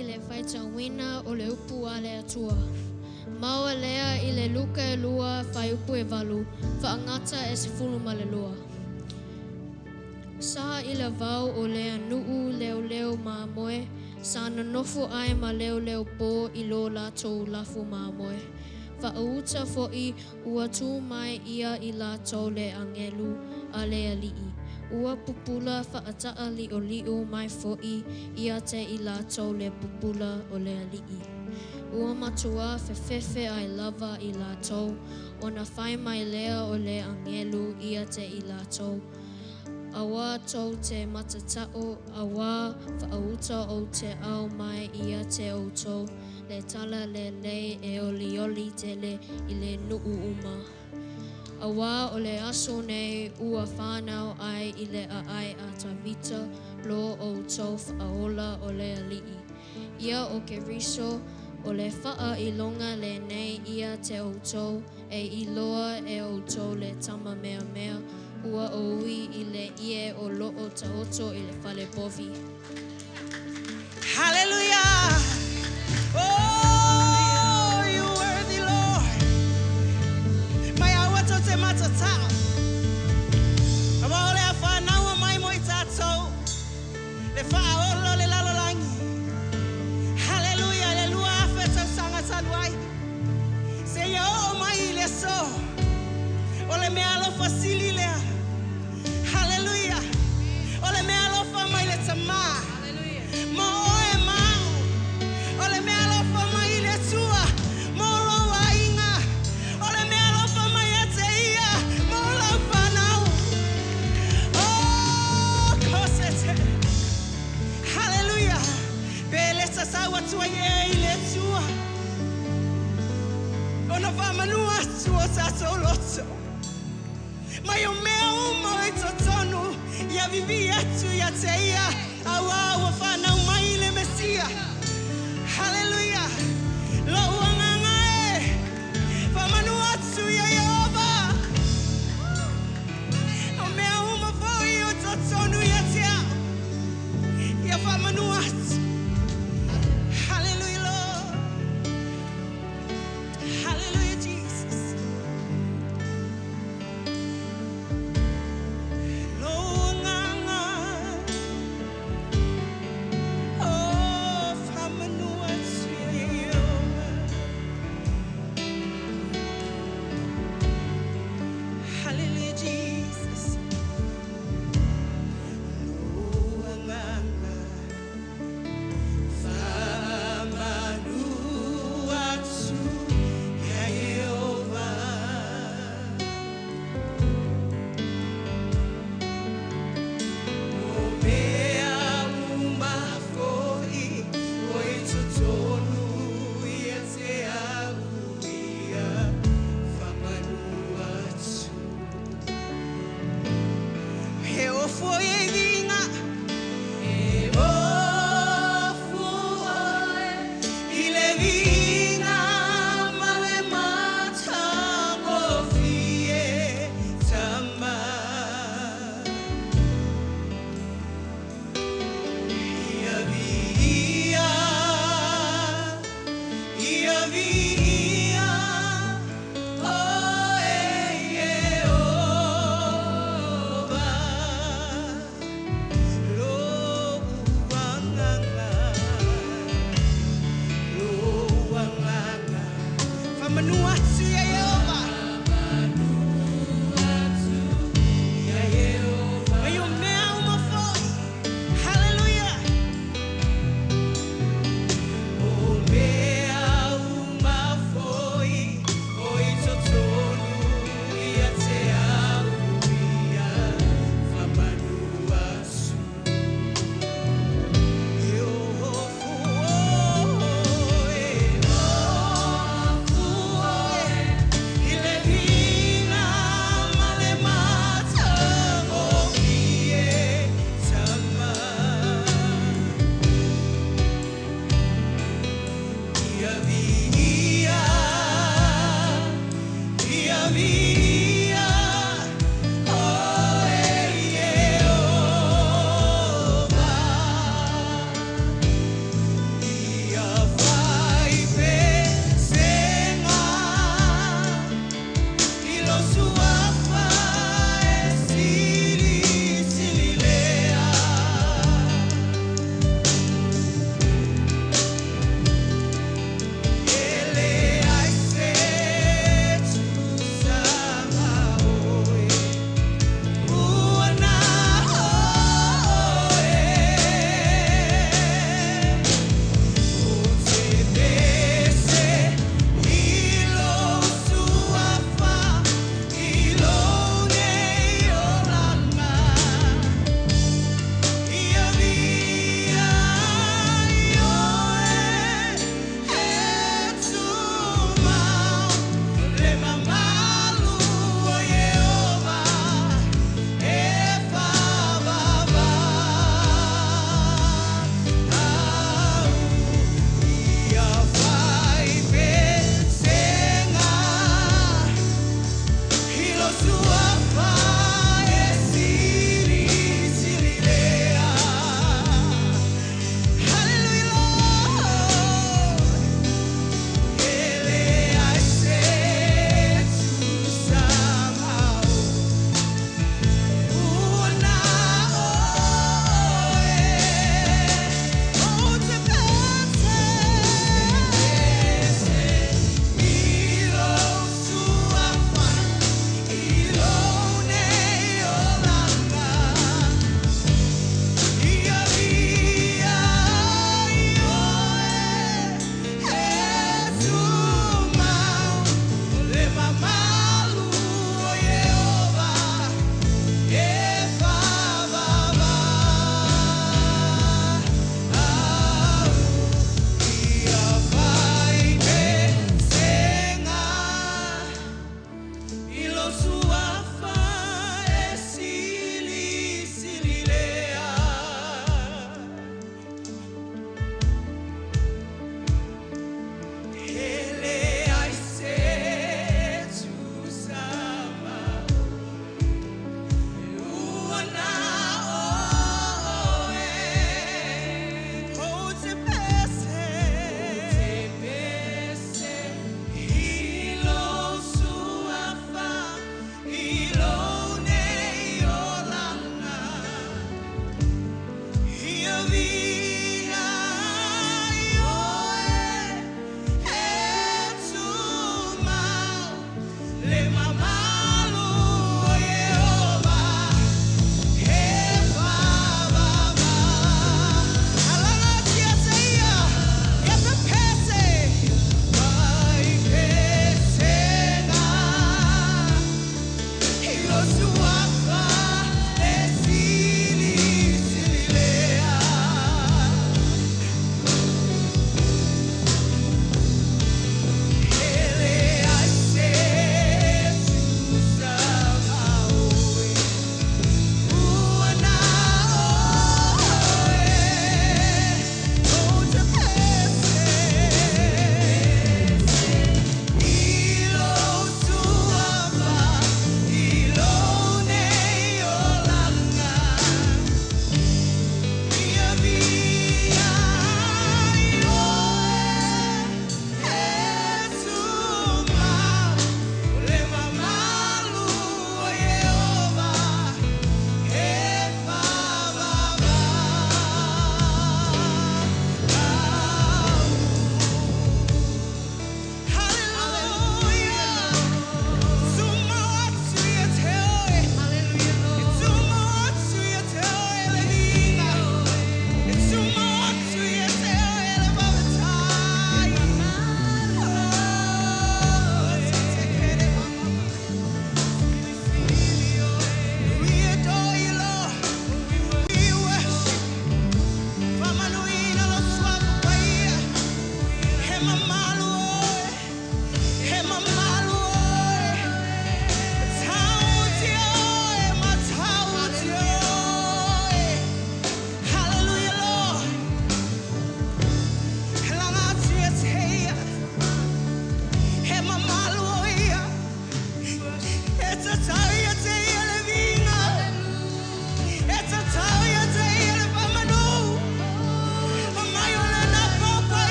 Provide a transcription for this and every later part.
ile faita wina o le upu ale atua. Maua lea ile luka e lua fai upu e valu, whaangata e sifulu ma le lua. Saha ila vau o lea nuu leo leo maa moe, sana nofu ai ma leo leo po i lo latou lafu maa moe. Whaauta fo'i ua tu mai ia i latou le angelu a lea li'i. Ua pupula whaataa li o li'u mai fo'i ia te i latou le pupula o lea li'i. Ua matua fefefe ai lava i latou, o na whai mai lea o le angelu ia te i latou. Awa tau te matatao, awa whaauta o te au mai ia te outou, le tala le lei e oli oli te le i le nuu uma. Awa o le aso nei ua whanau ai i le a ai a tawita lo outou whaola o le ali'i. Ia o ke riso o le wha i longa le nei ia te outou e i loa e outou le tama mea mea. Ua oui i le ie o loo taoto i le whale povi. Hallelujah! Oh, you worthy, Lord. Mai awa tau te matatao. Awa ole a whanau mai mo I tātou. Le whaolo le lalolangi. Hallelujah, le lua awhe tau sanga taluai. Se ia o mai I le so. Ole mea alofa sili lea. Hallelujah. Ole mea alofa mai le tama. Mo oe mau. Ole mea alofa mai le tua. Mo roa inga. Ole mea alofa mai e te ia. Mo lau whanau. Oh, kosete. Hallelujah. Pele sa sawa tua ye I le tua. Ona whamanua tua tatou loto. Mai o mea uma o totonu ia vivi atu ia te ia awa ua whanau mai le Mesia. Hallelujah. Lo uanganga e whamanu atu ia Yehova. O mea uma foi o totonu ia te au ia whamanu atu. Hallelujah, Lord. Hallelujah, Jesus.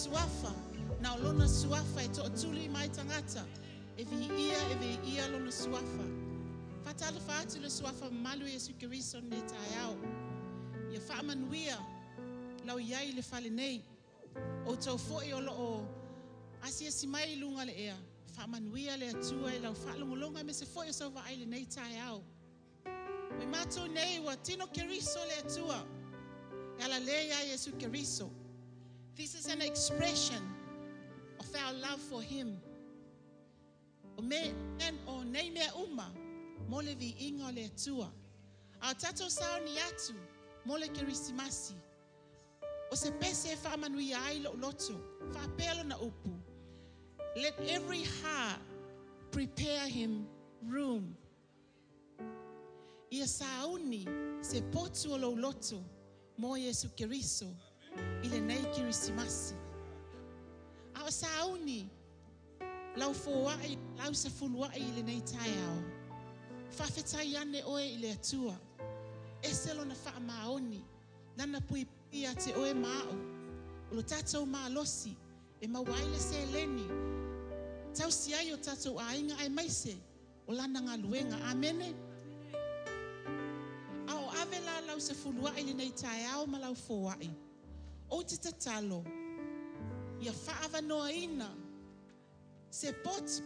suafa. Na lona suafa e to tuli mai tangata. E vi ia lona suafa. Fatala fatu le suafa malu Yesu Kiriso ne taiao. Ia whaamanuia lau iai le whale nei. O tau fo'i o loo asia si mai lunga le ea. Whaamanuia le atua e lau whaalongolonga me se fo'i o sau wa aile nei taiao. We mato nei wa tino Kiriso le atua. E ala le ia Yesu Kiriso. This is an expression of our love for him. O me en o nei mea uma mole vi inga le atua. Au tato sao ni atu mole Kirisimasi. O se pese whaamanui ai lo loto, whaapelo na upu. Let every heart prepare him room. Ia sauni se potu o lo loto mo Yesu Kiriso ile nei Kirisimasi. Au sauni lau foai, lau sa fuluai ile nei taiao. Whawhetai ane oe ile atua. Eselo na whaamaoni, nana pui ia te oe mao. Ulo tatou maalosi, e mawaile se leni. Tau si ai o tatou ainga ai maise, o lana ngā luenga. Amene? Ao avela lau se fuluai le nei taiao ma lau foai. O te tatalo, ia whaava noa ina, se pot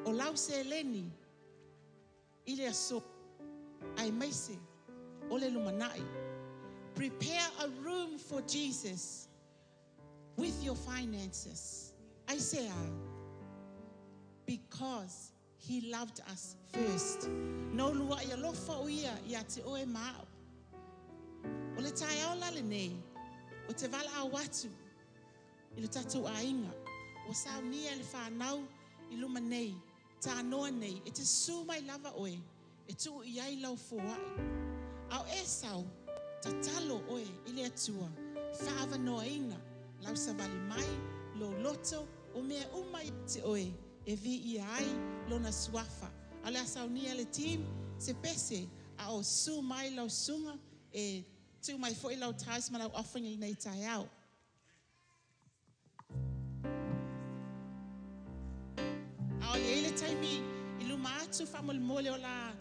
o lau se leni, ile aso, ai maise, o le lumanai. Prepare a room for Jesus with your finances. I say, because he loved us first. No lua ia lofa uia ia te oe mao. O le tai au lale nei, o te vala a watu, i le tatou ainga, o sao nia le whanau i luma nei, ta noa nei, e te su mai lava oe, e tu iai lau foai. Au e sau, ta talo oe ile atua, whaava noa ina, lau sa vali mai, lo loto, o mea umai te oe, e vi i ai, lo na suafa. Ale asau ni ale team, se pese, a o su mai lau sunga, e tu mai foi lau tais ma lau offering il nei tai au. A o le ele taimi, ilu maatu whamol mole o la,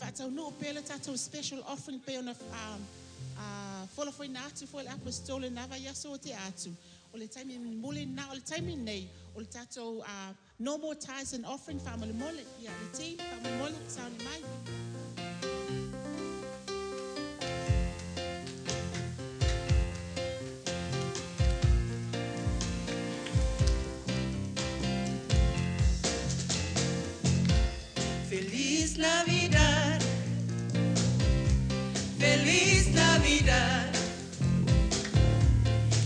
whatau no pele tatou special offering pe ona fola foi na atu foi apostole nava yaso te atu o le taimi mole na o le taimi nei o le tatou no more tithes and offering family mole ya le team family mole sound mai. Feliz Navidad, Feliz Navidad,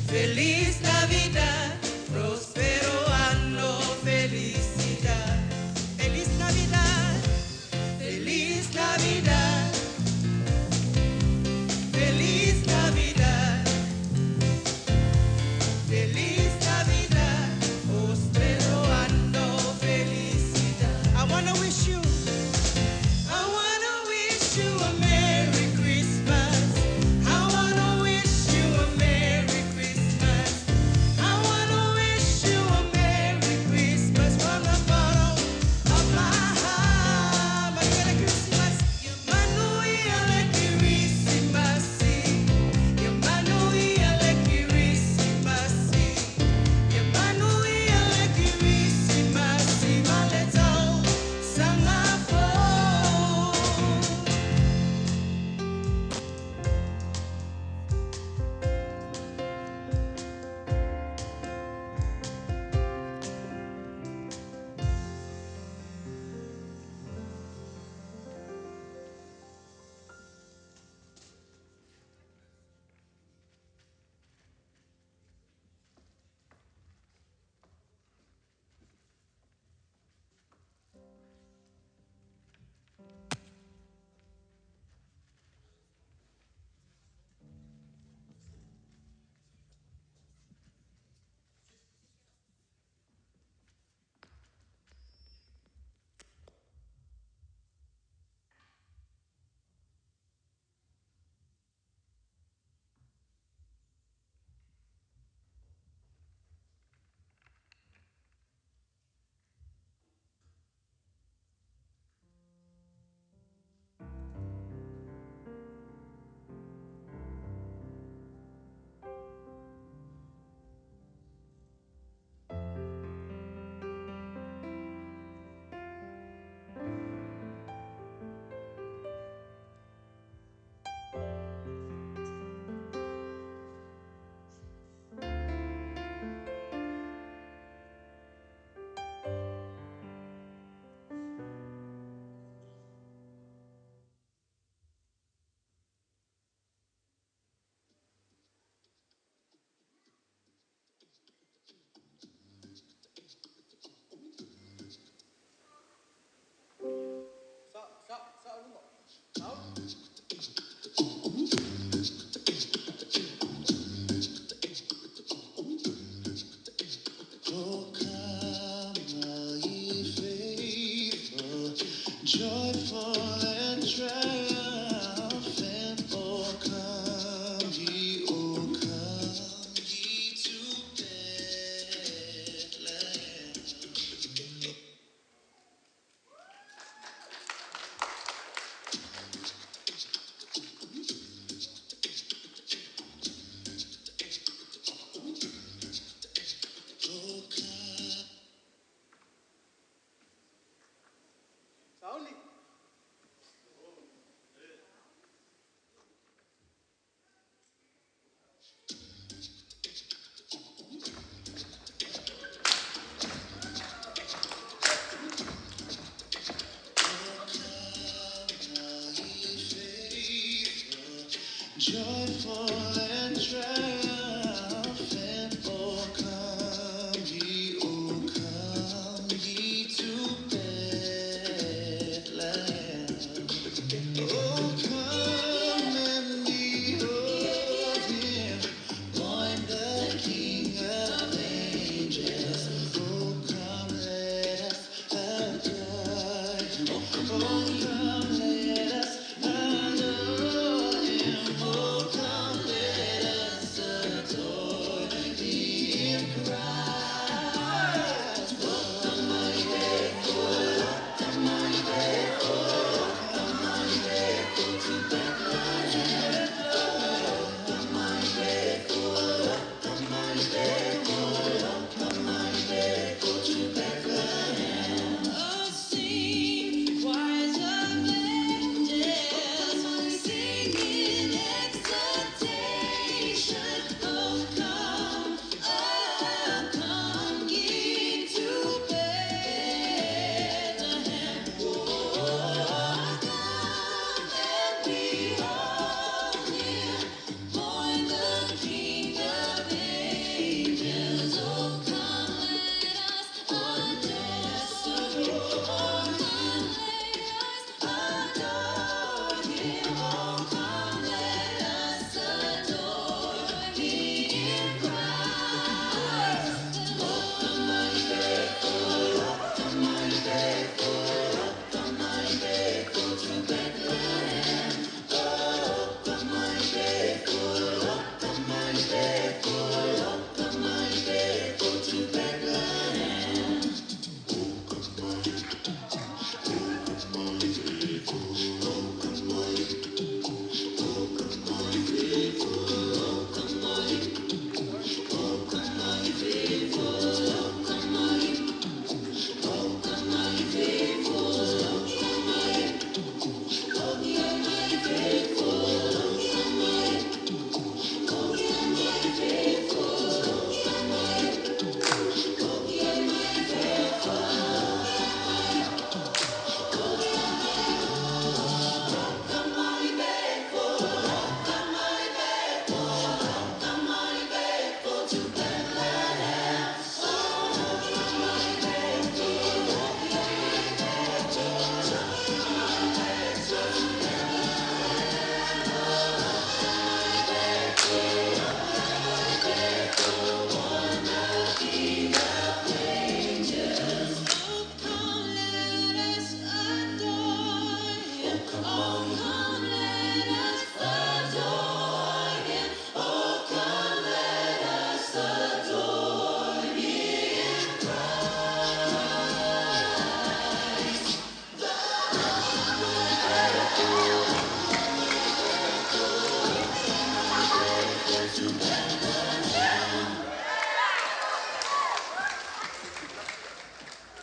Feliz Navidad, próspero año, felicidad. Feliz Navidad, Feliz Navidad, Feliz Navidad, Feliz Navidad, próspero año, felicidad. I want to wish you I wanna wish you a Merry Christmas. I wanna wish you a Merry Christmas. I wanna Joyful and triumphant, oh come ye to Bethlehem. Joyful and triumphant, oh come ye to Bethlehem. Oh come and behold him, born the King of angels. Oh come let us adore him. Oh come let us adore him. Oh come let us adore thee in Christ. Oh come my faithful, come my faithful, come my faithful to Bethlehem. Come my faithful, come my faithful, come my faithful to Bethlehem. Oh, sing, choirs of angels, sing in exultation. Oh, come ye to Bethlehem. Oh, come and behold him, born the King of angels. Oh, come let us adore. Oh, come let us adore him. Oh, come let us adore thee in Christ. Oh, come my faithful, come my faithful, come my faithful to Bethlehem. Oh, come my faithful, come my faithful, come my faithful to Bethlehem.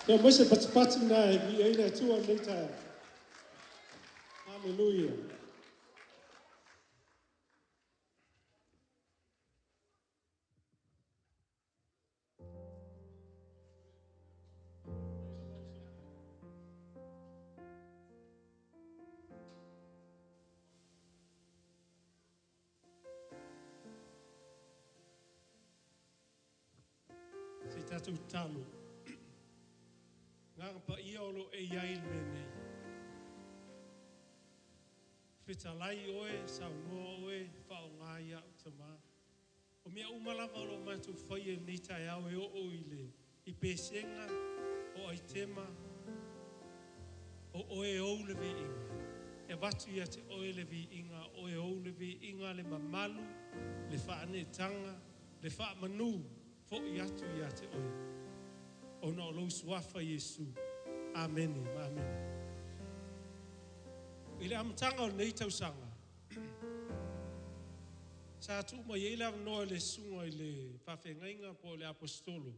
Yeah, Moshe Patipati na ina tu later. Hallelujah. Tatu talo. Ngā pa ia olo e iai menei. Whitalai oe, saunoa oe, whao ngā ia o te mā. O mea umalama olo mātou whai e ni tai au e o ile. I pēsenga o ai tema. o e ou le vi inga. E watu ia te oe le vi inga, o e ou le vi inga le mamalu, le whaane tanga, le wha manu, fo i atu ia te oe. O na o lou suafa Yesu. Amen. Amen. I le amatanga o nei tausanga. Sa tu ma yeila no le sunga i le whawhengainga po le apostolo.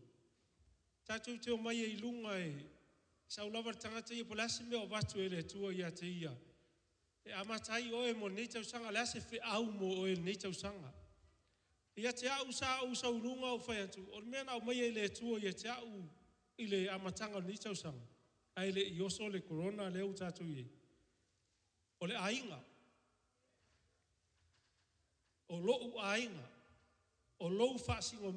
Sa tu te o mai e ilunga e sa ulawa tangata i polasi me o watu e le tua ia te ia. E amatai o e mo nei tausanga le ase whi au mo o e nei tausanga. Ia te au sa ulunga o whai atu. O mea nao mai e le tua ia te au i le amatanga o nei tausanga. Ai le ioso le corona le au tatu i. O le ainga. O lou ainga. O lou whaasino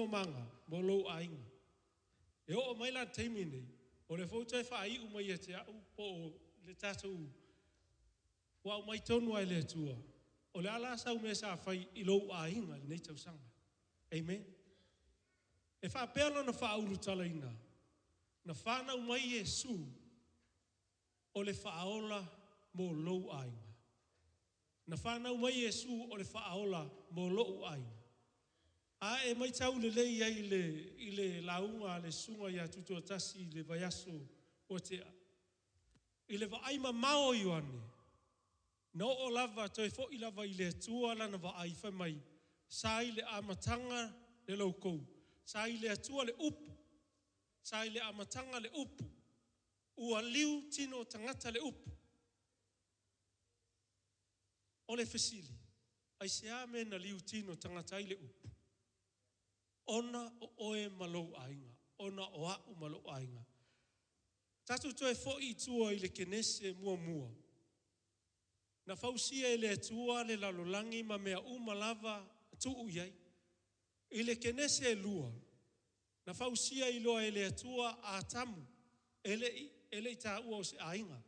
manga. Mo lou ainga. E o mai la teimi nei. O le fauta e whaai umai e te au po le tatu. Wa umai tonu ai le tua. O le ala sa ume sa whai i lou ainga nei tausanga. Amen. E whaapela na whauru tala ina. Na whana umai Yesu. O le whaola mo lou ainga. Na whanau mai Yesu o le whaola mo lou ainga. A e mai tau le lei ai i le launga le sunga ia tutua tasi i le vaiaso o tea. I le vaaima mao ioane. No o lava toi fo i lava i le atua lana vaai whai mai. Sa i le amatanga le laukou. Sa i le atua le upu. Sa i le amatanga le upu. Ua liu tino tangata le upu. O le fesili. Ai se ame na liu tino tangata i le upu. Ona o oe malou ainga. Ona o au malou ainga. Tatu toe fo i tua i le kenese mua mua. Na fausia i le atua le lalolangi ma mea umalava tuu iai. I le kenese e lua. Na fausia i loa i le atua a tamu. Ele i ta ua o se ainga.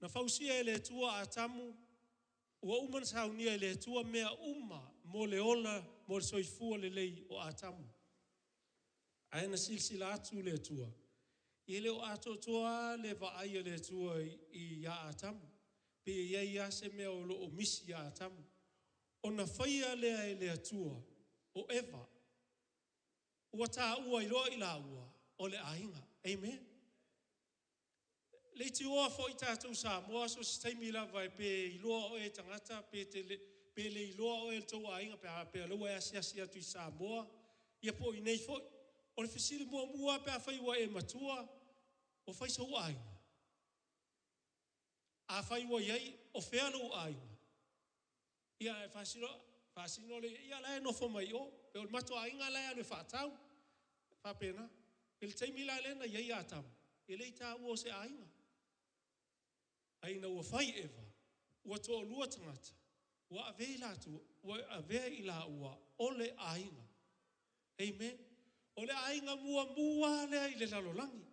Na fausia i le atua a tamu. Ua uman saunia i le atua mea uma mo le ola mo le soifua le lei o a tamu. Aena silsila atu le atua. I le o ato toa le vaai le atua i ia a tamu. Pe ia se mea o lo o misi ia a tamu. O na whaia lea i le atua o Eva. Ua tā ua i loa i la ua o le ainga. Amen. Le ti oa fo i tātou sa moa so si taimi lava e pe i loa o e tangata pe le i loa o e tau ainga pe loa e asi atu i sa moa. Ia po i nei fo o le fisili mua pe a whai wa e matua o whai sa ua ainga. A whai wa iai o whealo ainga. Ia e whasino le ia lai no fo mai o pe o matua ainga lai anu whaatau. Whapena. Il taimi la lena iai atam. Ele i tā ua o se ainga. Aina ua whai Eva, ua toa lua tangata, ua avei latu, ua avei i la ua, o le ainga. Amen. O le ainga mua lea i le lalolangi.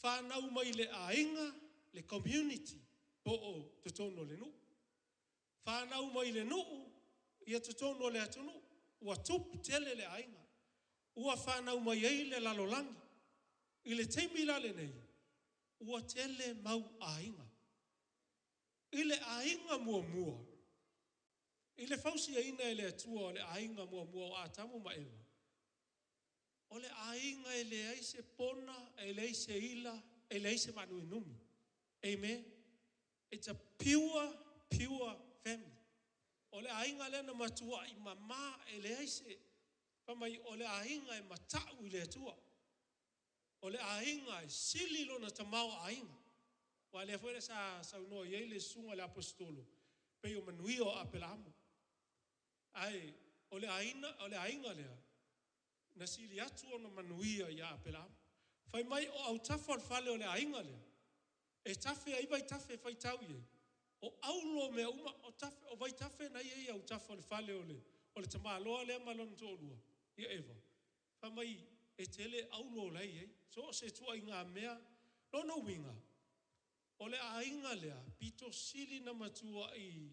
Whanau mai le ainga, le community, po o tutono le nu. Whanau mai le nu, ia tutono le atunu, ua tup tele le ainga. Ua whanau mai ei le lalolangi. I le teimila le nei, ua tele mau ainga. I le ainga mua. I le fausia ina e le atua o le ainga mua o atamu ma Eva. O le ainga e le aise pona, e le aise ila, e le aise manu inumi. Amen. It's a pure family. O le ainga le na matua i mama e le aise. Pamai o le ainga e matau i le atua. O le ainga e sili lo na tamau ainga. Wa le fuera sa uno ye le sunga le apostolo. Pe o manuio apelamo. Ai o le ainga le. Na sili atu o na manuia ya apelamo. Fai mai o au tafa fale o le ainga le. E tafe ai vai tafe fai tau ye. O aulo me uma o tafe o vai tafe na ye au tafa fale o le tamaloa le malon to lua. Ia Eva. Fai mai e tele aulo lai ye. So se tua inga mea no winga. O le ainga lea, pito sili na matua i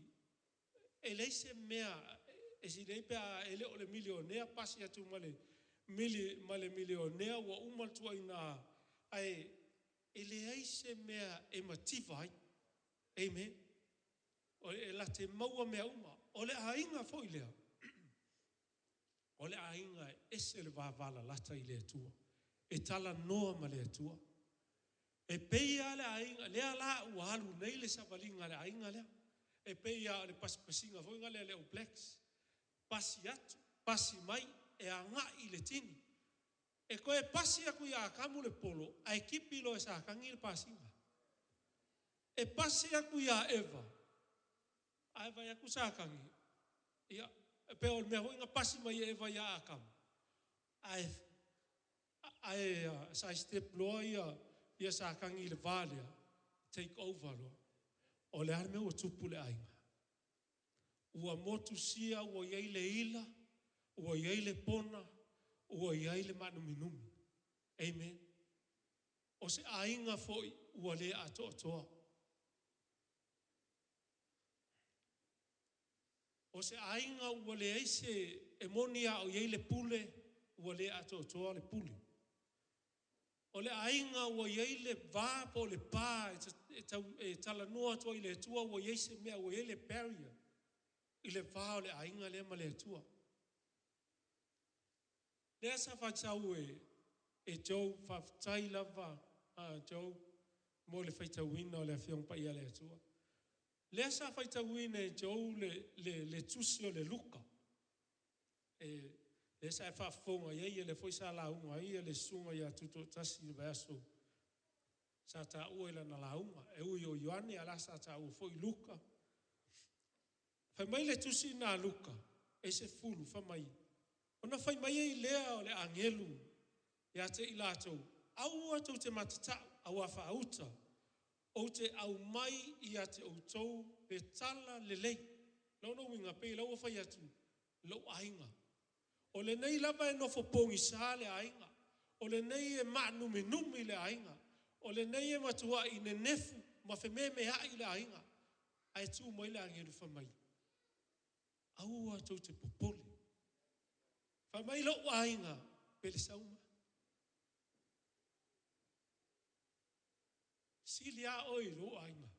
e leise mea, e si leipea ele o le milionea, pasi atu male milionea, wa umatua ina ai e le ai se mea e mativai. Amen. O e la te maua mea uma. O le ainga foi lea. O le ainga e se le wavala lata I le atua. E tala noa ma le atua. E peia le ainga, lea la ua halu nei le savalinga le ainga lea. E peia le pasipasinga foi nga le o blacks. Pasi atu, pasi mai, e anga I le tini. E koe pasi aku ia kamu le polo, ai kipi lo e sa kangi le pasinga. E pasi aku ia Eva. Ai vai aku sa kangi. Ia, e pe o mea hoi nga pasi mai Eva ia akamu. Ai sa step loa ia sa kangi le valea. Take over loa. O le arme ua tupu le ainga. Ua motu sia, ua iai le ila, ua iai le pona, ua iai le manuminumi. Amen. O se ainga foi ua le ato atoa. O se ainga ua le eise e monia o iai le pule, ua le ato atoa le pule. O le ainga ua iai le vapo le pā e tala noa toa I le tua ua iai se mea ua iai le barrier. I le vā o le ainga le ma le tua. Lea sa whaitau e Joe whaftai lava Joe mo le whaitauina o le awhiong pa ia le tua. Lea sa whaitauina e Joe le tusi o le luka. Le sa e whaafonga iei le fwoi sa launga ia le sunga ia tuto tasi le vaso. Sa ta ua ila na launga. E ui o Ioane ala sa ta ua fwoi luka. Fai mai le tusi na luka. E se fulu fai mai. Ona fai mai e lea o le angelu. Ia te ilatou. Au atou te matatau. Au a whaauta. O te au mai ia te outou. Pe tala le lei. Lono winga pe lau fai atu. Lau ainga. O le nei lava e nofo pongi sa le ainga. O le nei e maanumi numi le ainga. O le nei e matua I ne nefu. Ma fe me ai le ainga. Ai tu mai le angelu fai mai. Au atou te popole. Fai mai lo ainga. Pele sauma. Sili a oi lo ainga.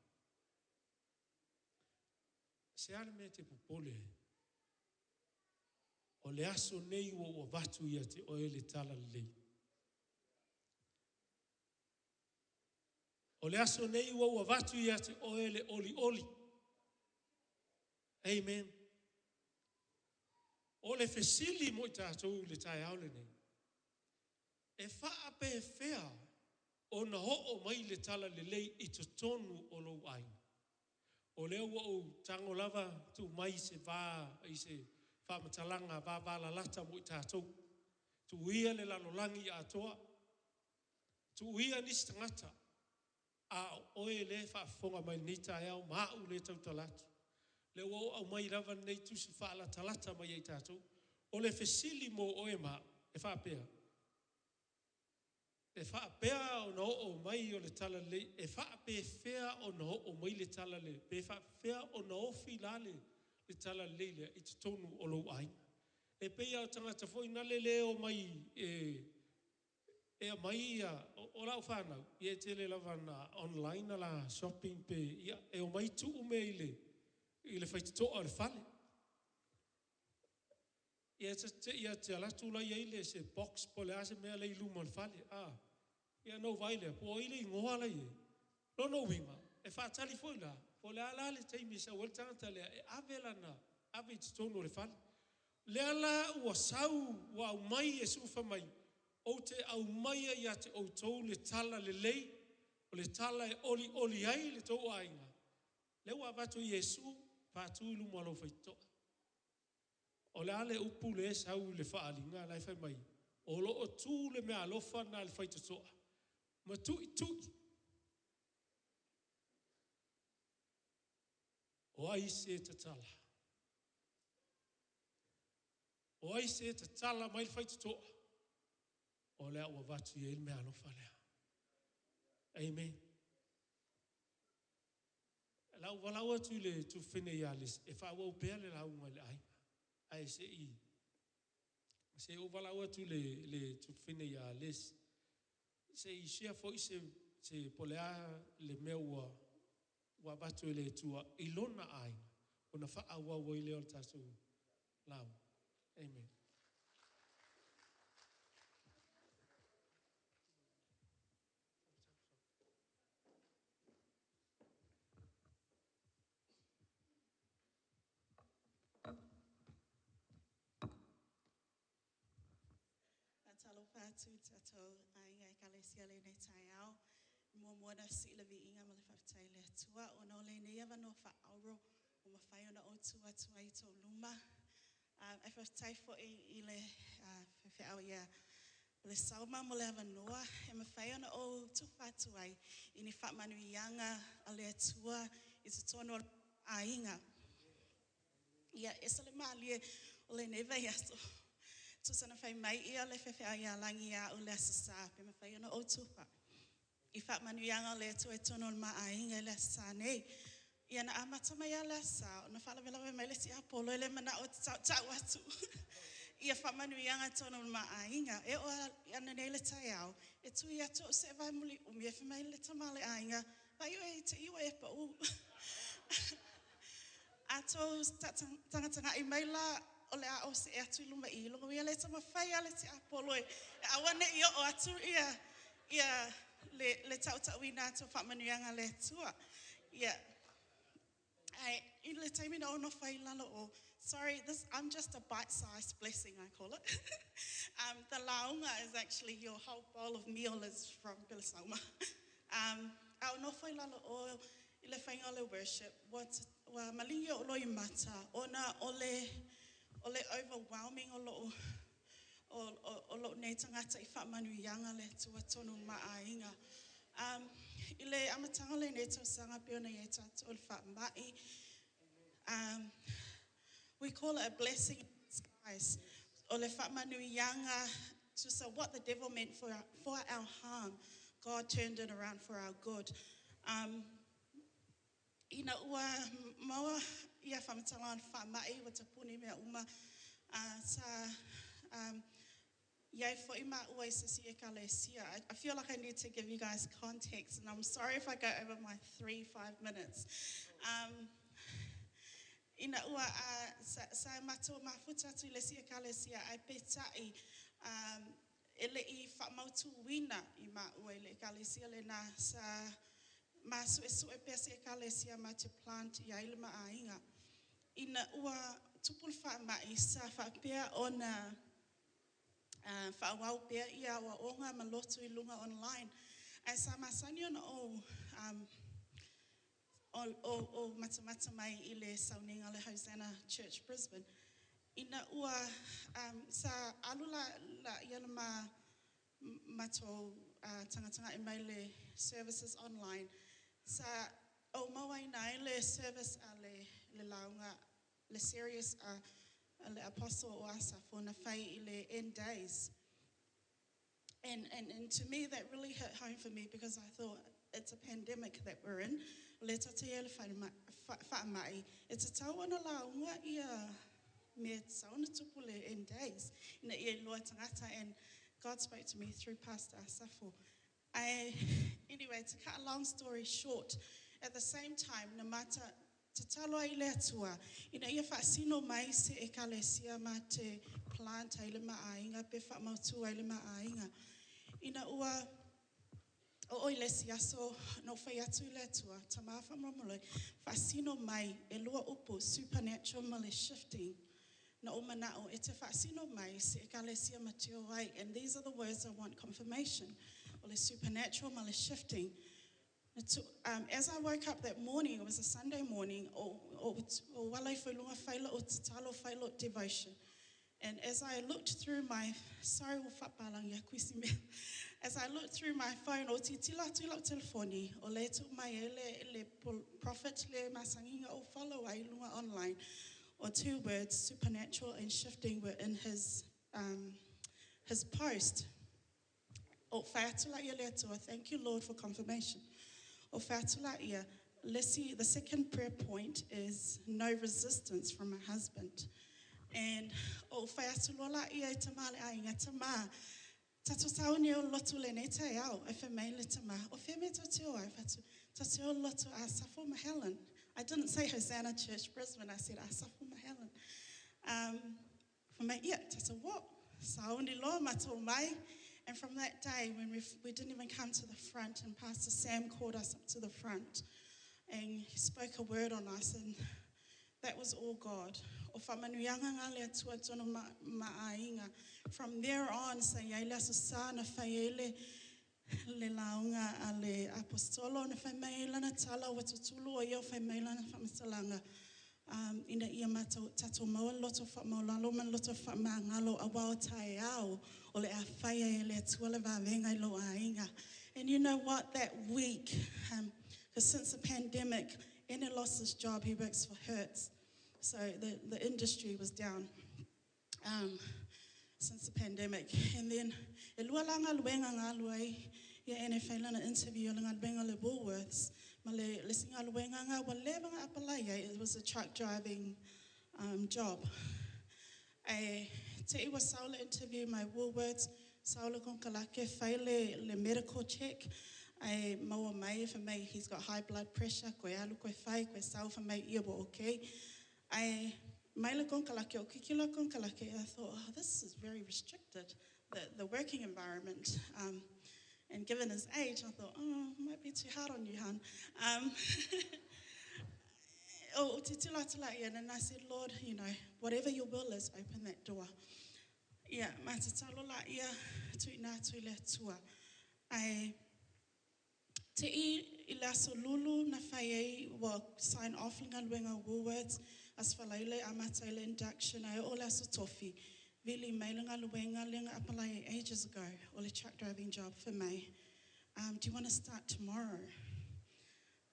Se ale me te popole. O le aso nei ua watu ia te oe le tala lei. O le aso nei ua watu ia te oe le oli oli. Amen. O le fesili mo I tātou le tai aole nei. E wha pe fea o na ho mai le tala le lei I totonu o lo ainga. O leo wa o tango lava tu mai se va I se fa matalanga va la lata mo I tātou. Tu ia le lalolangi atoa. Tu ia nisi tangata. A oe le fa fonga mai ni tai au mau le tau talatu. Le wo au mai lava nei tu si fa la talata mai I tātou. O le fesili mo oe ma e fa pea. E fa pea o no o mai o le tala le. E fa pe fea o no o mai le tala le. Pe fa fea o no o filale le tala le le I tonu o lo ai. E pea o tangata foi na le o mai e mai o lau whanau. I tele lava na online la shopping pe e o mai tu ume I le whaititoa le whale. Ia te alatu la ia ile se box po le ase mea le iluma le whale. Ia no vaile, po ile ingoa la ie. No no winga. E whaatali foi la. Po le ala le teimi sa uel tangata lea. E avela na. Ave titono le whale. Le ala ua sau ua au mai e sufa mai. O te au mai ia te o tou le tala le lei. O le tala e oli ai le tau ainga. Le ua vatu Yesu. Patu ilu mo alo whaitoa. O le ale upu le sau le whaalinga lai whai mai. O lo o tū le mea alofa na le whaitotoa. Ma tui. O ai se te tala. O ai se te tala mai le whaitotoa. O lea ua vatu ia il mea alofa lea. Amen. Lau walau atu le tu whine ia les. E whaua upea le launga le ainga. Ai se I. Se o walau atu le tu whine ia les. Se I sea foi se Se polea le mea ua batu le tua ilona ai. Ona wha awa wai leo tasu lau. Amen. Talo patu tato ainga kalesia le nei tai au. Mua na si le vi inga ma le whaftai le atua. O no le nei awa no wha auro o ma whai ona o tua tua i tō luma. E whaftai fo i le whawhi au ia le sauma mo le awa noa. E ma whai ona o tu whatu ai i ni whamanu i anga a le atua i te tono a inga. Ia, e sa le maalie o le neva i aso. So sana fai mai ia le fefe ia langi ia o le asasa pe ma fai ona o tupa. I wha manu ianga le tu e tono ma a inga le asasa nei. Ia na amata mai a le asasa, ona wha lawe mai le si apolo ele mana o tau atu. Ia wha manu ianga tono ma a inga. E o ana nei le tai au, e tu ia to se vai muli umi e wha mai le tamale a inga. Vai o e te iwa e pa u. Ato tanga i mai la o le a o se atu i luma i longo ia le tama whai ale te apolo e awane i o atu ia le tau i nā tō whamanuianga le tua. Ia, I le taimina o no whai lalo o, sorry, I'm just a bite-sized blessing, I call it. The launga is actually your whole bowl of meal is from Pilasauma. Au no whai lalo o I le whainga o le worship, wa malingi o loi mata, ona o le overwhelming o lo nei tangata I whamanu ianga le tua tonu maainga. I le amatanga le nei tau sanga peona I tatu o le whamai. We call it a blessing in disguise. O le whamanu ianga, to say what the devil meant for our harm, God turned it around for our good. Ina ua maua ia whamatala whamai wa te puni mea uma sa iai fo ima ua isasi e kalesia. I feel like I need to give you guys context and I'm sorry if I go over my 3-5 minutes. Ina ua sa matua mafuta tu le sia kalesia ai petai ele I whamautu wina I ma ua ele kalesia le na sa masu e pese e kalesia ma te plant I aile ma ainga. Ina ua tupul wha ma I sa wha pia ona wha wau pia ia wa onga ma lotu I lunga online. Ai sa masani ona o matamata mai I le sauninga le Hosanna Church Brisbane. Ina ua sa alula la iana mato tanga I mai le services online. Sa o mawai nai le service a le launga le serious le apostle o asa for na fai I le end days. And to me that really hit home for me because I thought it's a pandemic that we're in. Le tata ia le whaamai. It's a tauana launga ia me sauna tupu le end days. Ina ia loa tangata and God spoke to me through Pastor Asafo. Anyway, to cut a long story short, at the same time, no matter te talo ai le atua, ina ia whaasino mai se e kalesia ma te plant ai le maainga, pe whaamautu ai le maainga. Ina ua o le siaso no whai atu le atua, ta maa whamamoloi, whaasino mai e lua upo, supernatural male shifting. Na o manao, e te whaasino mai se e kalesia ma te o ai, and these are the words I want confirmation. The supernatural male shifting. As I woke up that morning, it was a Sunday morning, o walai whailunga whaila o te talo whaila devotion. And as I looked through my, sorry o whapalang ia kuisi me, as I looked through my phone, o ti tila telefoni, o le tu mai le prophet le masanginga o follow ai lunga online, or 2 words, supernatural and shifting, were in his post. O whaatula ia le atua, thank you Lord for confirmation. O whaatula ia, the second prayer point is no resistance from my husband. And o whaatula ia e tamale ainga tama, Tato tau ni o lotu le nei te au, e wha mei le tama. O wha me tau te o ai, tato o lotu a Safo Mahelen. I didn't say Hosanna Church Brisbane, I said a Safo Mahelen. For me, yeah, tato what? Sao ni lo mato mai. And from that day, when we didn't even come to the front, and Pastor Sam called us up to the front, and he spoke a word on us, and that was all God. From there on, sayela susana faele le launga ale apostolo na faimela na tala watutulu o yo faimela na famasalanga. Ina ia mata tato maua loto fa maulalo man loto fa mangalo awao tai au ole a faia ele tuala va venga lo ainga. And you know what, that week, because since the pandemic, Ene lost his job. He works for Hertz, so the industry was down since the pandemic. And then elualanga luenga ngaluai ya Ene failana interview langa luenga le Woolworths. It was a truck driving job. Te iwa Saula interview my Woolworths, Saula konkalake faile le medical check. Maua mai for me, he's got high blood pressure, koe alu koe whai, koe sau for me, ia bo okay. Maila konkalake, o kikila konkalake, I thought, oh, this is very restricted, the working environment. And given his age, I thought, oh, it might be too hard on you, hon. And I said, Lord, you know, whatever your will is, open that door. Yeah, matatalola ia tuina tuile tua. Te I laso lulu na faye wa sign off ngan wenga Woolworths as falaile amataile induction I o laso toffee. Really mailinga luenga lenga apalai ages ago, or a truck driving job for me. Do you want to start tomorrow?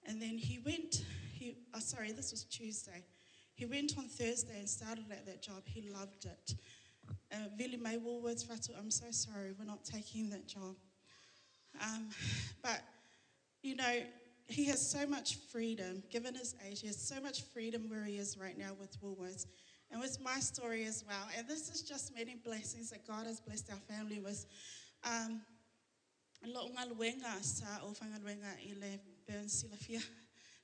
And then he went, this was Tuesday. He went on Thursday and started at that job. He loved it. Really my Woolworths Fatu, I'm so sorry, we're not taking that job. But, you know, he has so much freedom, given his age, he has so much freedom where he is right now with Woolworths. And with my story as well. And this is just many blessings that God has blessed our family with. Lo'onga luenga sa o whangaluenga I le Burn Silafia.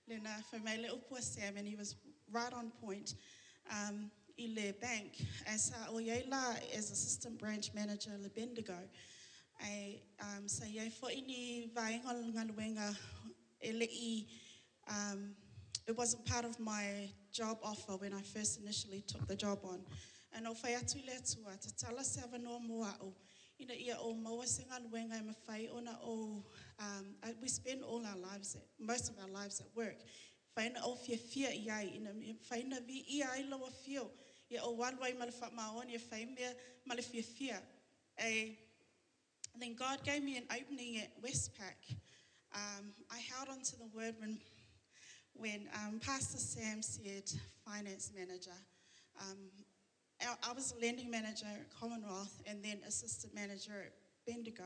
Lena whamaile upua Sam, and he was right on point. I le bank, as o yeila as assistant branch manager le Bendigo. Sa yei fo ini vainga ngaluenga ele it wasn't part of my job offer when I first initially took the job on. And o whai atu le tua, te tala se avanoa mua o, ina ia o maua senga luenga I mawhai ona o, we spend all our lives, most of our lives at work. Whaina o fia iai, ina whaina vi ia I loa fio, ia o walwai malawha maoni, ia whaimea male fia. And then God gave me an opening at Westpac. I held on to the word when Pastor Sam said finance manager. I was a lending manager at Commonwealth and then assistant manager at Bendigo.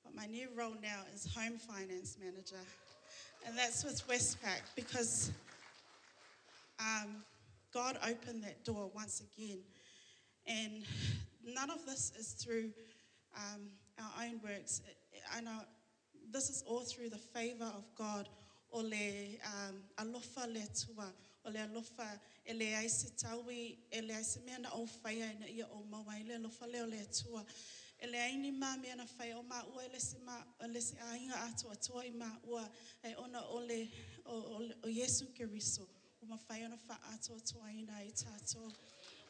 But my new role now is home finance manager. And that's with Westpac because God opened that door once again. And none of this is through our own works. I know this is all through the favor of God. O le alofa le tua, o le alofa ele ai se taui, ele ai se mea na o whaia ina ia o mawai le alofa leo le tua. Ele ai ni ma mea na whaia o ma ua ele se ainga ato atoa I ma ua e ona o Yesu Keriso. O ma whaia na wha ato atoa ina I tato.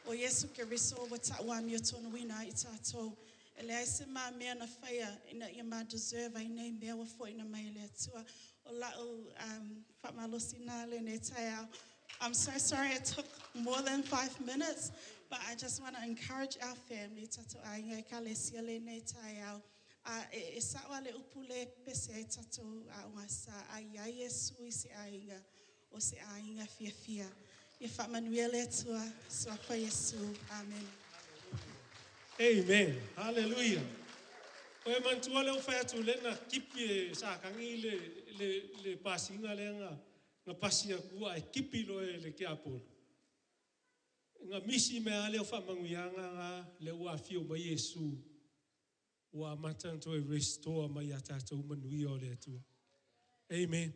O Yesu Keriso o ta ua mi o tonu ina I tato. Ele ai se ma mea na whaia ina ia ma deserve ai nei mea wa fo ina mai le tua. I'm so sorry it took more than 5 minutes, but I just want to encourage our family. Tato ainga kalesia le ne taiao. E sawa le upule pese tato awasa ai Yesu se ainga o se ainga fia. E fa manuele tua so fa Yesu. Amen. Amen. Hallelujah. Oe mantua leo whai atu lena kipi e sākangi le pasinga le nga pasia kua e kipi lo e le kia polo. Nga misi mea leo wha manguianga nga le ua fio ma Yesu. ua mata to restore mai ata to manui o le tua. Amen.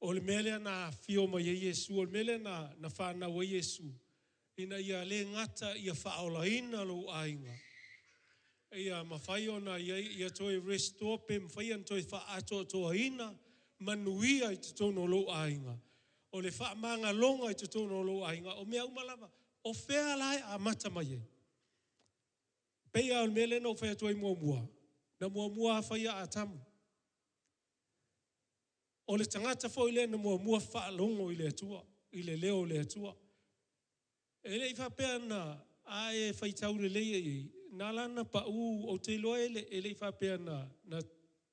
O le mele na fio mai Yesu, o le mele na whana wa Yesu. Ina ia le ngata ia whaolaina lo ainga. Ia mawhai ona ia toi restore pe mwhai an toi whaato toa ina manuia i te tono lo ainga. O le whaamanga longa i te tono lo ainga. O mea umalava, o whea lai a mata mai e. Pea o le mele na o whea toi mua. Na mua whaia a tamu. O le tangata fo ile na mua whaalongo i le atua. I le leo le atua. E le ifa pea na a e whaitau le leia i. Nā lana pa o te loa e le ifa pea na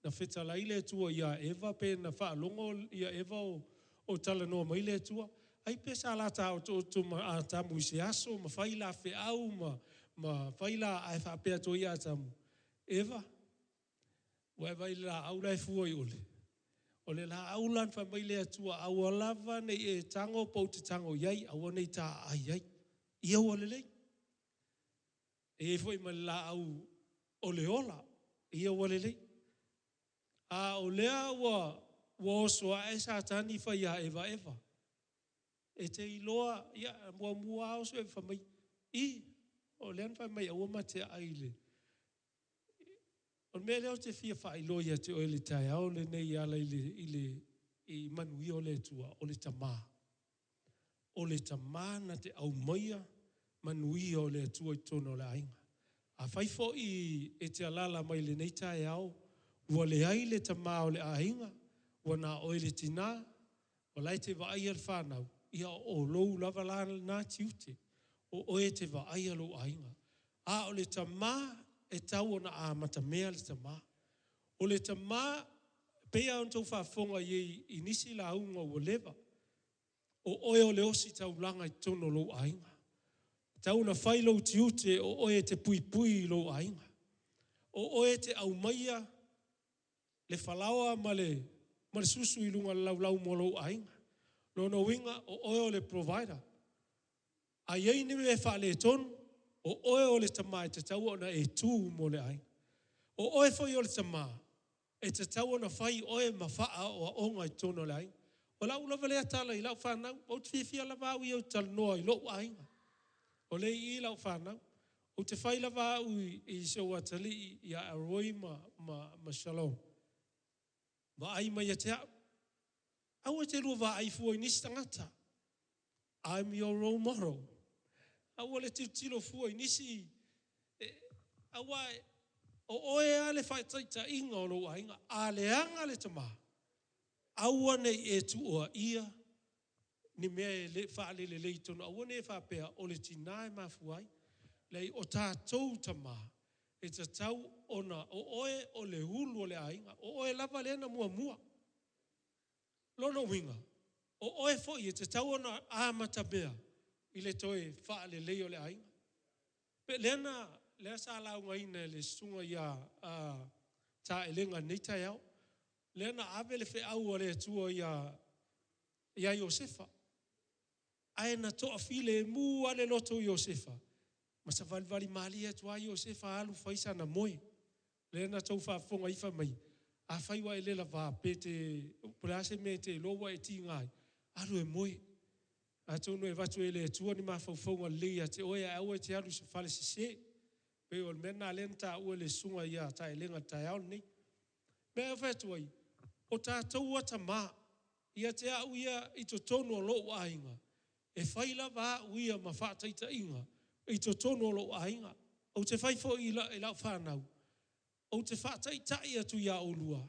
wheta la i le atua ia Eva pea na whaalongo ia Eva o tala noa mai le atua. Ai pea sa la ta o to ma a tamu i se aso, ma whaila whe au, ma whaila a e wha pea to ia tamu. Eva, wa vai la au lai fua i ole. O le la au lan wha mai le atua, au alava nei e tango po te tango iai, au nei ta ai iai. Ia ua le lei. E foi ma la au o le ola, ia ua le lei. A o lea ua osoa e sa tani wha ia Eva. E te iloa, ia mua au so e wha mai. I, o lean wha mai au mate aile. O mea leo te fia wha ilo ia te oele tai au le nei ala i manui o le tua, o le tamā. O le tamā na te au maia manui o le tua i tono le ainga. A whaifo e te alala mai le nei tai au, ua le ai le tamā o le ainga, ua na oele tina, o lai te wa ai al whanau, ia o lou lava lana nā tiute, o oe te wa ai alo ainga. A o le tamā, e tau ona a mata mea le tamā. O le tamā, pea on tau whafonga i nisi la unga ua lewa. O oe o le osi tau langa i tono lo ainga. Tau na whailo tiute o oe te pui lo ainga. O oe te au maia le whalawa ma le susu i lunga lau mo lo ainga. Lono winga o oe o le provider. A iei ni me whale tonu. O oe o le tamā e te tau ona e tū mo le ainga. O oe whai o le tamā e te tau ona whai oe ma whaa o onga i tono le ainga. O lau lava lea tala i lau whanau, o te whiwhia lava au i au tala noa i lo ainga. O le i lau whanau, o te whai lava au i so atali i a aroi ma shalom. Ma ai mai a te au. Au e te rua wa ai fua i nisi tangata. I'm your role model. Au le tilo fua i nisi. Awa o oe ale whaitaita inga o lo ainga. A le anga le tamā. Aua nei e tuoa ia. Ni mea le whaale le leitono. Aua nei whapea o le tinae mafuai. Lei o tātou tamā. E te tau ona o oe o le hulu o le ainga. O oe lava le na mua. Lono winga. O oe foi e te tau ona amata bea. I le toe wha le leo le ainga. Pe lea sa lau ngaina le sunga ia ta elenga neita iau. Lena ave le fe au le tua ia Iosefa. Ae na toa file mu ale loto Iosefa. Ma sa valvali mali e tua Iosefa alu faisa na moe. Lena tau whafonga ifa mai. A whaiwa e lela wā pete prase me te loa e ti ngai. Alu e moe. A tono e watu e le tua ni mawhauwhaunga lea te oea au e te alu se whale se se. Pe o mena lenta ua le sunga ia ta elenga tai au nei. Mea whatu ai. O tātou ata mā. Ia te au ia i to tono lo ainga. E whaila wā uia ma whātaita inga. I to tono lo ainga. O te whaifo i lau whanau. O te whātaita ia tu ia o lua.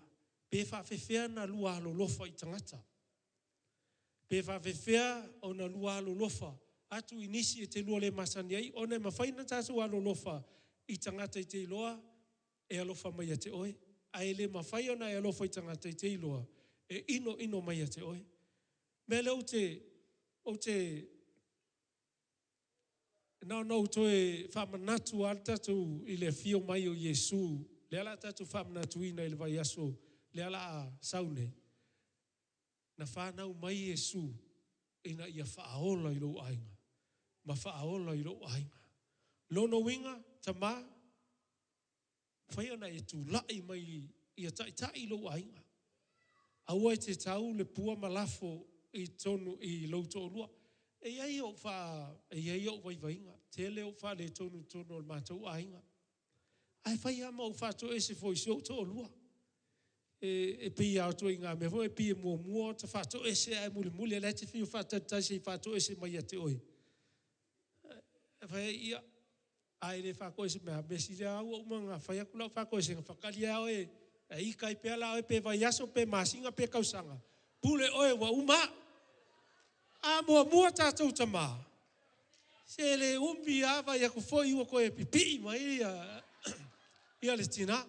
Pe whawhewhea na lua alo lofa i tangata. Pe whawhewhea o na lua alo lofa. Atu inisi e te lua le masani ai. O ne ma whaina tātou alo lofa i tangata i te iloa. E alofa mai a te oe. Ai le mawhai ona e alofa i tangata i te iloa. E ino mai a te oe. Mele o te nau toe whamanatu al tatu i le fio mai o Yesu. Le ala tatu whamanatu ina i le vai aso. Le ala a saune. Na whanau mai Yesu ina ia whaaola i lo ainga. Ma whaaola i lo ainga. Lono winga, tamā. Whai ana e tu lai mai ia tai lo ainga. Aua te tau le pua malafo I tonu I lo tōrua. E iai o vai vainga. Te leo wha le tonu o mātou ainga. Ai whai ama o whātou e se foi si o tōrua. E pi au tu ngā me e pi mua te whātou e se ai muli e lete whiu whātou se whātou e se mai a te oi. E whai ia ai le whāko e se mea besi le au o mga whai aku lau whāko e se ngā whakali au e I kai pe ala o pe vai aso pe masinga pe kausanga. Pule oe wa uma. A mua tātou tamā. Se le umbi ava ia ku foi ua koe pipi mai ia le tina.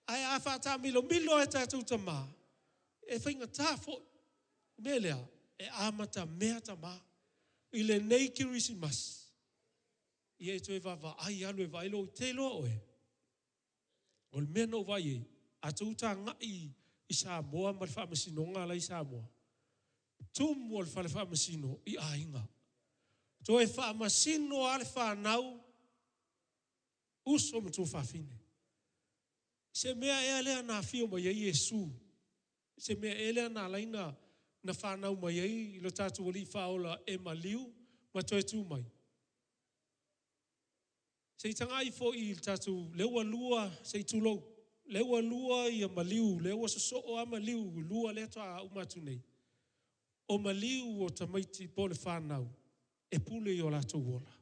Ai a whata milo e tātou tamā. E whainga tā foi. Melea e amata mea tamā. I le nei kirisimas. Ia e toe vava ai alu e vailo te loa oe. O le mea no vai e. A tau tā ngai I Samoa ma le whaamasinonga la I Samoa. Tumu o le whamasino I ainga. To e whaamasino a le whanau uso ma tō whawhine. Se mea e alea nā whio mai ai Yesu. Se mea e alea nā laina na whanau mai ai I lo tātou wali whaola e maliu ma toi tū mai. Se I tanga I fo I tātou leua lua se I tūlou. Leua lua I a maliu, leua so o a maliu, lua le toa umatu nei. O maliu o tamaiti po le whanau, e pule I o lato wola.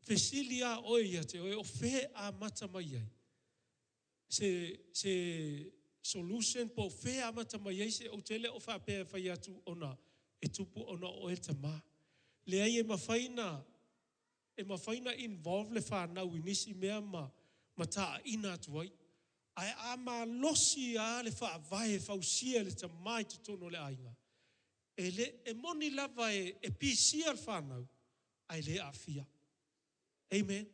Fesilia oe ia te oe, o fe a mata mai ai. Se solution po fe a mata mai ai, se o tele o whapea whai atu ona, e tupu ona o e tama. Le ai e mawhaina involve le whanau inisi mea mata ina tuai. Ai ama losi a le whaavae whausia le tamai te tono le ainga. E moni lava e pisia le whanau. Ai le a fia. Amen.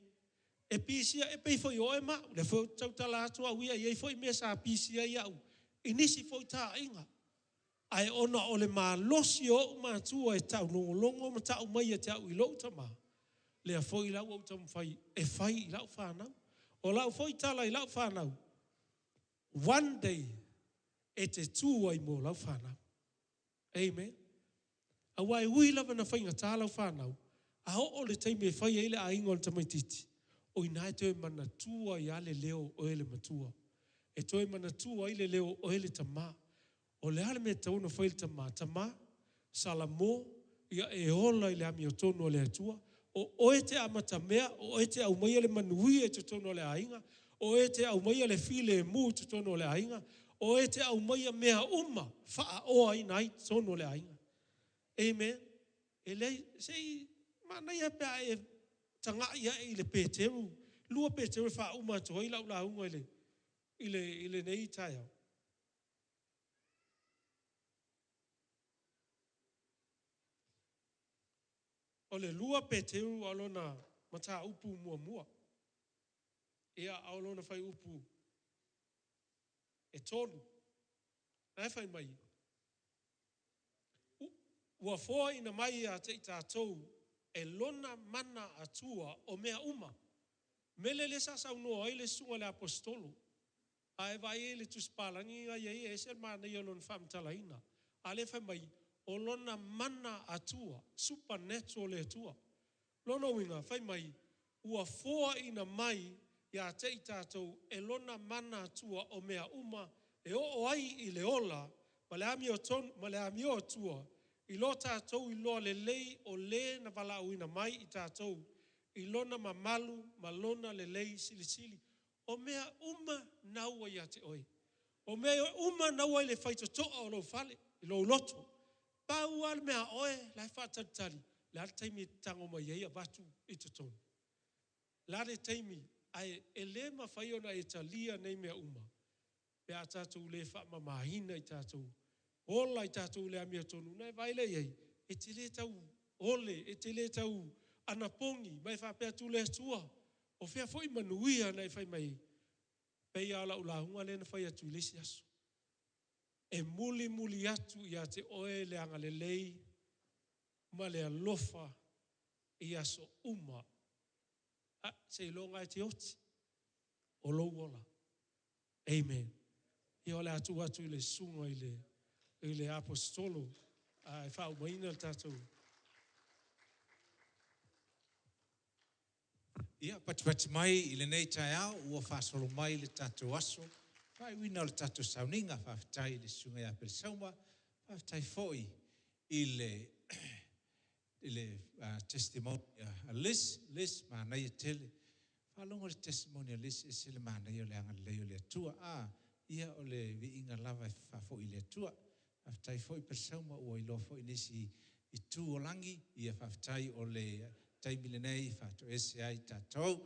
E pisia e pei foi oe ma. Le foi tau tala atua uia i foi me sa pisia iau. Inisi foi ta inga. Ai ona o le ma losi o ma tua e tau longo ma tau mai e tau I lo tama. Le a foi lau au tamu fai. E fai lau whanau. O lau foi tala I lau whanau. One day, e te tū ai mō lau whanau. Amen. A wai ui lava na whainga tā lau whanau. A o le teime e whai eile a ingo le tamaititi. O inai toe mana tua I ale leo o ele matua. E toe mana tua I le leo o ele tamā. O le ale me tauna whai le tamā. Tamā, salamo, ia e ola I le ami o tono le atua. O e te amata mea, o e te au mai le manui e te tono le ainga, o e te au mai le file e mu te tono le ainga, o e te au mai mea uma, faa oa I nai tono le ainga. Amen. E lei, sei, mana ia pia e tanga ia I le pēteru, lua pēteru faa uma toa I lau la unga I le nei tai au. O le lua peteu alona mata upu mua. Ea alona fai upu. E tonu. Nai fai mai. Ua foa ina mai a te I tātou e lona mana atua o mea uma. Mele le sasau noa I le sunga le apostolo. A e vai e le tuspalangi a iei e ser mana I alona whamtalaina. A le fai mai. O lona mana atua, supernatural le atua. Lona winga, fai mai, ua foa ina mai, ia te I tātou, e lona mana atua o mea uma, e o ai I le ola, ma le ami o atua, I lo tātou I loa le lei o le na wala uina mai I tātou, I lona mamalu, ma lona le lei silisili. O mea uma naua ia te oi. O mea uma naua I le whaito toa o lo fale, I lo loto. Pau al mea oe, lai whātatari, la taimi tango mai ei a watu I te tonu. La le taimi, ai e le ma whaiona e talia nei mea uma. Pea tātou le whaamamahina I tātou. Ola I tātou le amia tonu, nei vaile ei, e te le tau ole, e te le tau anapongi, mai whapea tu le tua. O whea foi manuia nei whai mai. Pea ala ula hunga le na whai atu lesi aso. E muli atu ia te oe le anga le lei, ma le alofa ia so uma. se longa te oti. O lo wola. Amen. Ia ole atu i le sunga i le apostolo. E whao maina le tātou. Ia, pati mai i le nei tai au, ua whasolo mai le tātou aso. Whai wina le tātou sauninga, whawhitai le sunga ia pere sauma, whawhitai foi i le testimony a Liz, mānei e tele. Whalongo le testimony a Liz, e se le mānei o le anga leo le atua. Ia o le vi inga lava whafo i le atua. Whawhitai foi pere sauma, ua i loa foi nisi i tū o langi, ia whawhitai o le taimile nei, whato ese ai tātou.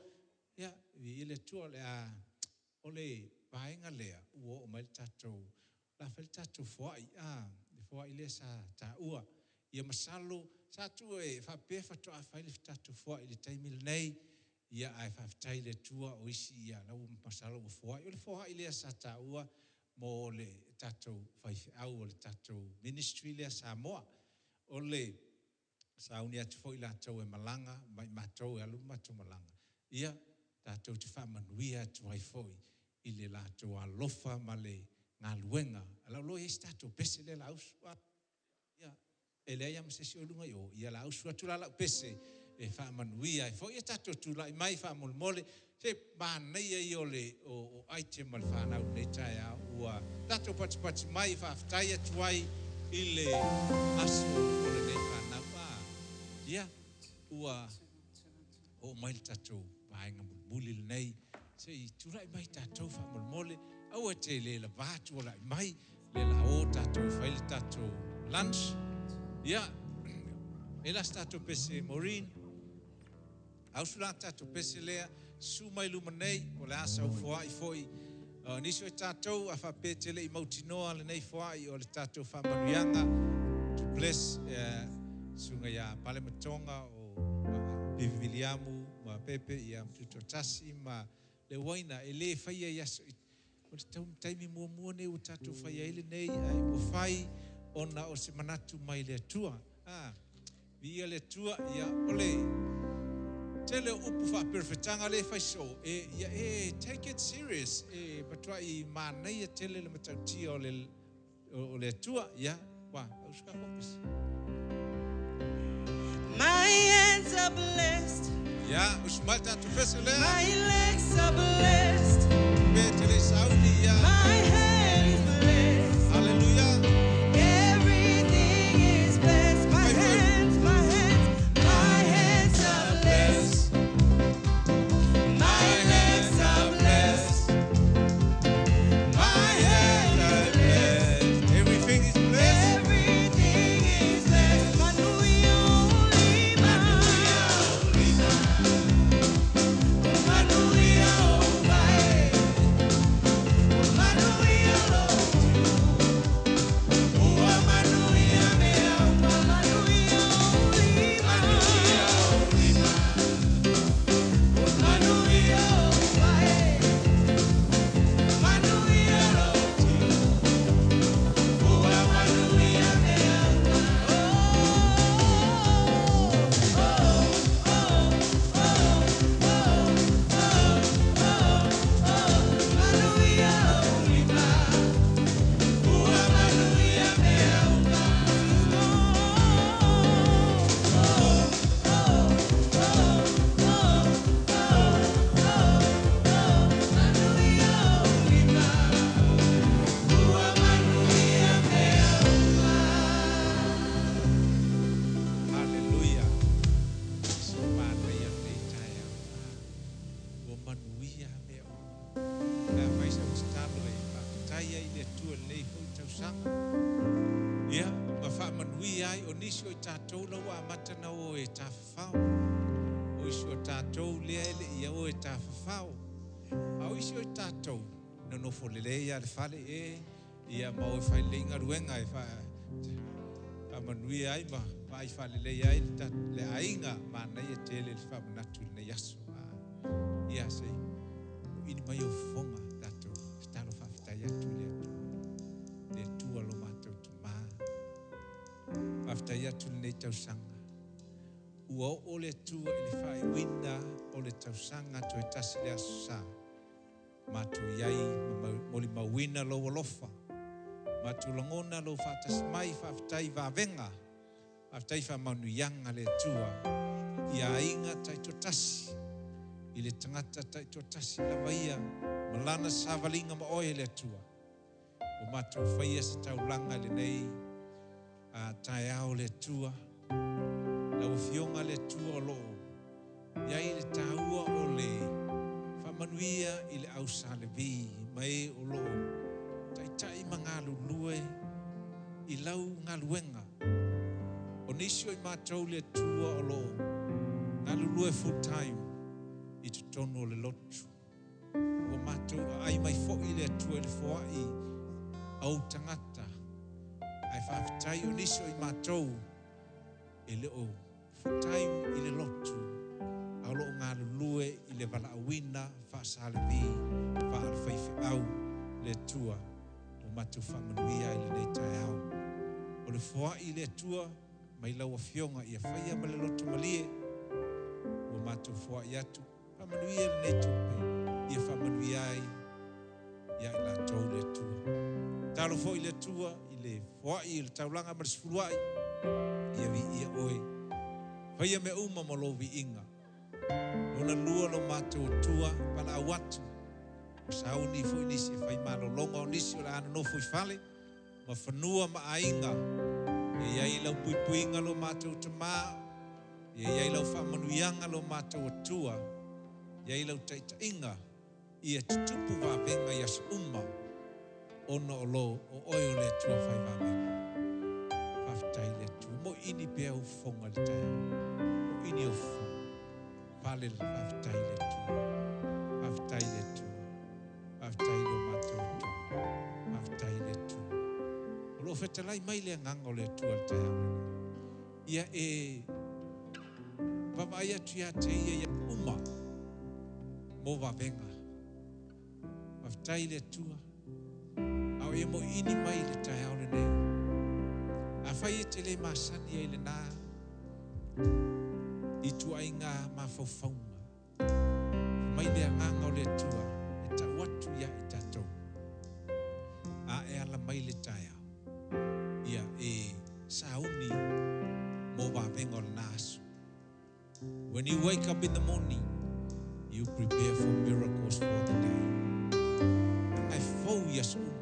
Ia, vi ile tua le o le vaenga lea, ua o mai tātou. La whale tātou whaai, le whaai lea sa tā ua. Ia masalo, sa tua e whapea whato a whaile tātou whaai le taimile nei, ia ai whawhitai le tua o isi ia lau masalo o whaai. O le whaai lea sa tā ua, mo le tātou whaife au o le tātou ministry lea sa moa. O le sa unia te foi la tau e malanga, mai matou e alu matou malanga. Ia, tātou te whamanuia te wai foi, i le la tau alofa ma le ngā luenga. Alau loi eis tātou pese le la ausua. Ia, e le ia masesi o lunga yo, ia la ausua tu la lau pese, e whamanuia, e foi e tātou tu la i mai whamolmole, se mānei e i o le, o item al whanau nei tai au, ua tātou pati mai whaftai atu ai i le aso o le nei whanau. Ia, ua o mai le tātou vaenga mulmuli le nei, se i turai mai tātou whamolmole, au e te le la vātu o lai mai, le la o tātou whaile tātou lunch. Ia, e las tātou pese Maureen, au sula tātou pese lea, su mai luma nei, o le asa u whai foi, niso e tātou, a whapetele i mautinoa le nei whai, o le tātou whamanuianga, to bless, sunga ia pale matonga o Viliamu ma Pepe ia mtuto tasi ma le waina ele faia ia o te tau taimi mua ne o tātou faia ele nei o fai ona o se manatu mai le atua vi ia le atua ia ole tele upu fa perfetanga le fai so ia take it serious batua i manei tele le matautia o le atua ia wa uska focus. My hands are blessed. Ja, usmalta tu fesele. My legs are blessed. Betele saudi ya. My hand is blessed. Hallelujah. Everything is blessed. My hands are blessed. My legs are blessed. My hands are blessed. Everything is blessed. Everything is blessed. Manuia. isio tātou lau a matana o e tāwhawhau. O isio tātou lea ele ia o e tāwhawhau. Au isio tātou na nofo lelea le whale ia mau e whai leinga ruenga e wha manui ai ma whai whale lea ai le ainga ma nei e tele le wha manatu le yaso. Ia sei, ini mai o fonga tātou stalo whawhitai atu le tua lo mātou tu mā. Whawhitai atu le nei tausanga. Ua o le tua i le whai wina o le tausanga to e tasi le asa. Matu iai moli mawina lo walofa. Matu langona lo fatas mai faaftai vavenga. Faaftai fa manuyanga le tua. Ia inga taito tasi. I le tangata taito tasi la vaia. Malana savalinga ma oe le tua. O matu whaia sa taulanga le nei. Tai ao le tua. La ufionga le tua o loo. Iai le taua o le whamanuia i le au salevi. Mai o loo. Tai mangalu lue. I lau ngaluenga. O nisio i mātou le tua o loo. Ngalu lue full time. I te tono le lotu. O mātou ai mai fo i le tua le foai. Au tangata. Ai whaafitai o nisio i mātou. I le o. Full time i le lotu. Au loo ngalu lue i le wala awina. Whaasalevi. Whaalwhaifi au le tua. O mātou whamanuia i le nei tai au. O le foai le tua. Mai lau a fionga i a whaia ma le lotu malie. O mātou foai atu. Whamanuia le nei tupe. I a whamanuia ia i la tau le tua. Talo fo i le tua. I le foai i le taulanga ma le sfuruai. Ia vi ia oe. Whaia me uma ma lo vi inga. Lona lua lo mātou tua. Pala awatu. O sauni fo inisi e whai malo longa o nisi o le ana no fo i fale. Ma whanua ma ainga. E iai lau puipuinga lo mātou tamā. E iai lau whamanuianga lo mātou atua. E iai lau taitainga. Ia tutupu wavenga i as uma. Ono o lo o oio le tua whai wavenga. Whaftai le tua. Mo ini pia u fonga le tai. Mo ini u fonga. Pale le whaftai le tua. Whaftai le tua. Whaftai lo mātou atua. Whaftai le tua. Lo fetalai mai le nganga o le tua le tai au. Ia e vavai atu ia te ia uma. Mo wavenga. Waftai le tua. Au e mo ini mai le tai au le nei. A whai e te le masani ai le nā. I tua inga ma faufaunga. Mai le nganga o le tua. E ta watu ia i tatou. A e ala mai le tai au. Ia e sauni mo wavenga o le nasu. When you wake up in the morning, you prepare for miracles for the day. Ai fau yes uma.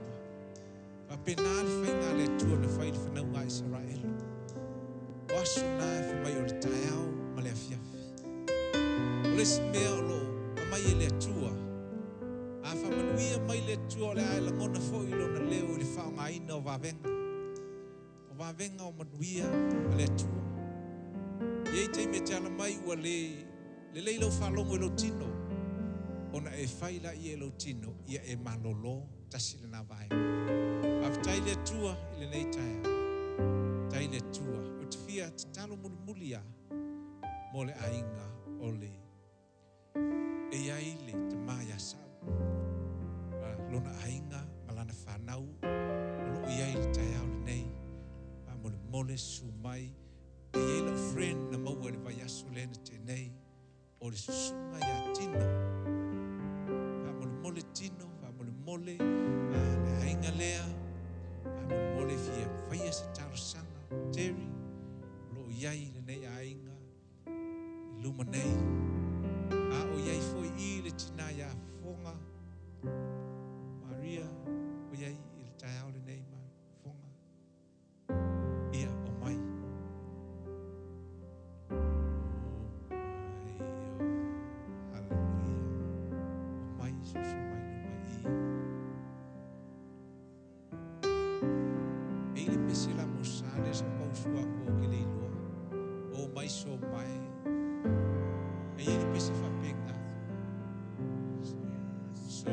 Pa penal whainga le tua na whai le whanau ngā Israel. Wasu nā e whamai o le taiao ma le afiafi. O le smea o lo, a mai e le tua. A whamanuia mai le tua o le ae langona fo ilo na leo i le whao ngā ina o wavenga. O wavenga o manuia a le tua. Iei te me te ala mai ua le leilau whalongo e lo tino. Ona e whaila i e lo tino, ia e malolo tasi le nā vai. Whaftai le tua i le nei taia. Tai le tua. O te fia te talo mulia mo le ainga o le. E ai le te maia sau. Lona ainga malana whanau. Olo i ai le taia o le nei. Mo le mole sumai. E iei lau friend na maua le vai asu lena tenei. O le susunga ia tino. Whamole mole tino, whamole mole, le ainga lea, whamole mole fia whaia sa tarosanga, Terry, lo iai le nei ainga, luma nei, a o iai foi I le tina ia fonga, Maria, o iai I le taiao le nei fonga, ia o mai. So mai e ele precisa pegar so